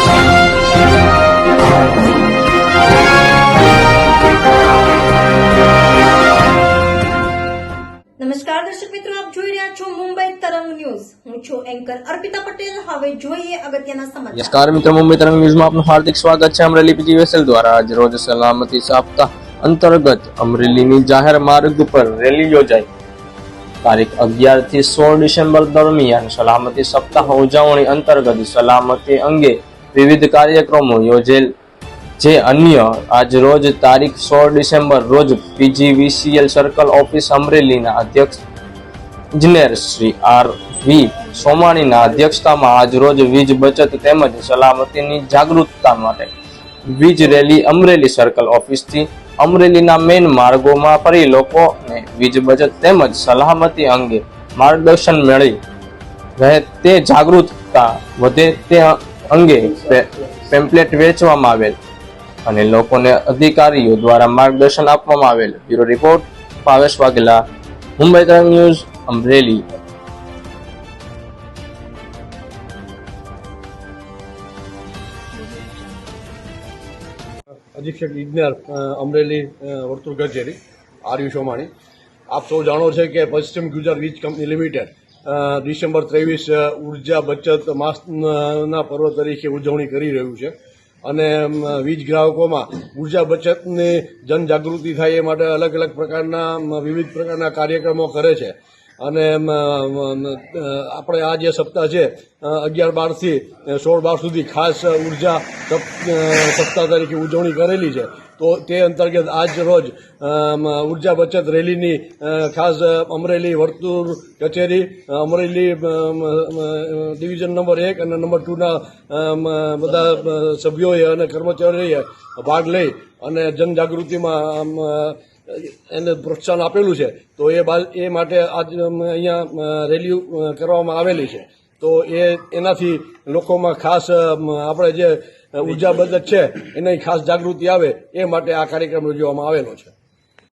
નમસ્કાર દર્શક મિત્રો, આપ જોઈ રહ્યા છો મુંબઈ તરંગ ન્યૂઝ. હું છું એન્કર અર્પિતા પટેલ. હવે જોઈએ અગત્યના સમાચાર. નમસ્કાર મિત્રો, મુંબઈ તરંગ ન્યૂઝમાં આપનું હાર્દિક સ્વાગત છે. અમરેલી પીજી વેસલ દ્વારા આજ રોજ સલામતી સપ્તાહ અંતર્ગત અમરેલીની જાહેર માર્ગ પર રેલી યોજાઈ. તારીખ 11 થી 16 ડિસેમ્બર દરમિયાન સલામતી સપ્તાહ ઉજવણી અંતર્ગત સલામતી અંગે વિવિધ કાર્યક્રમો યોજેલ. જે અન્ય આજ રોજ તારીખ 16 ડિસેમ્બર રોજ પીજીવીસીએલ સર્કલ ઓફિસ અમરેલીના અધ્યક્ષ ઇજનેર શ્રી આર.વી. સોમાણીના અધ્યક્ષતામાં આજ રોજ વીજ બચત તેમજ સલામતીની જાગૃતતા માટે વીજ રેલી અમરેલી સર્કલ ઓફિસથી અમરેલીના મેઇન માર્ગોમાં ફરી લોકોને વીજ બચત તેમજ સલામતી અંગે માર્ગદર્શન મળી રહે તે જાગૃતતા વધે તે અંગે પેમ્પલેટ વેચવામાં આવેલ અને લોકોને અધિકારીઓ દ્વારા માર્ગદર્શન આપવામાં આવેલ. બ્યુરો રિપોર્ટ ભાવેશ વાઘેલા, મુંબઈ તરંગ ન્યૂઝ, અમરેલી. અધિક્ષક ઇજનેર અમરેલી વર્તુળ કચેરી આર.વી. સોમાણી. આપ સૌ જાણો છે કે પશ્ચિમ ગુજરાત વીજ કંપની લિમિટેડ ડિસેમ્બર 23 ઉર્જા બચત માસના પર્વ તરીકે ઉજવણી કરી રહ્યું છે અને વીજ ગ્રાહકોમાં ઉર્જા બચતની જનજાગૃતિ થાય એ માટે અલગ અલગ પ્રકારના વિવિધ પ્રકારના કાર્યક્રમો કરે છે. અને આપણે આ જે સપ્તાહ છે 11-12 થી 16-12 સુધી ખાસ ઉર્જા સપ્તાહ તરીકે ઉજવણી કરેલી છે. તો તે અંતર્ગત આજ રોજ ઉર્જા બચત રેલીની ખાસ અમરેલી વર્તુળ કચેરી, અમરેલી ડિવિઝન નંબર 1 અને નંબર 2ના બધા સભ્યોએ અને કર્મચારીઓએ ભાગ લઈ અને જનજાગૃતિમાં એને પ્રોત્સાહન આપેલું છે. તો એ માટે આજ અહીંયા રેલી કરવામાં આવેલી છે. તો એનાથી લોકોમાં ખાસ આપણે જે ઉર્જા બચત છે એની ખાસ જાગૃતિ આવે એ માટે આ કાર્યક્રમ યોજવામાં આવેલો છે.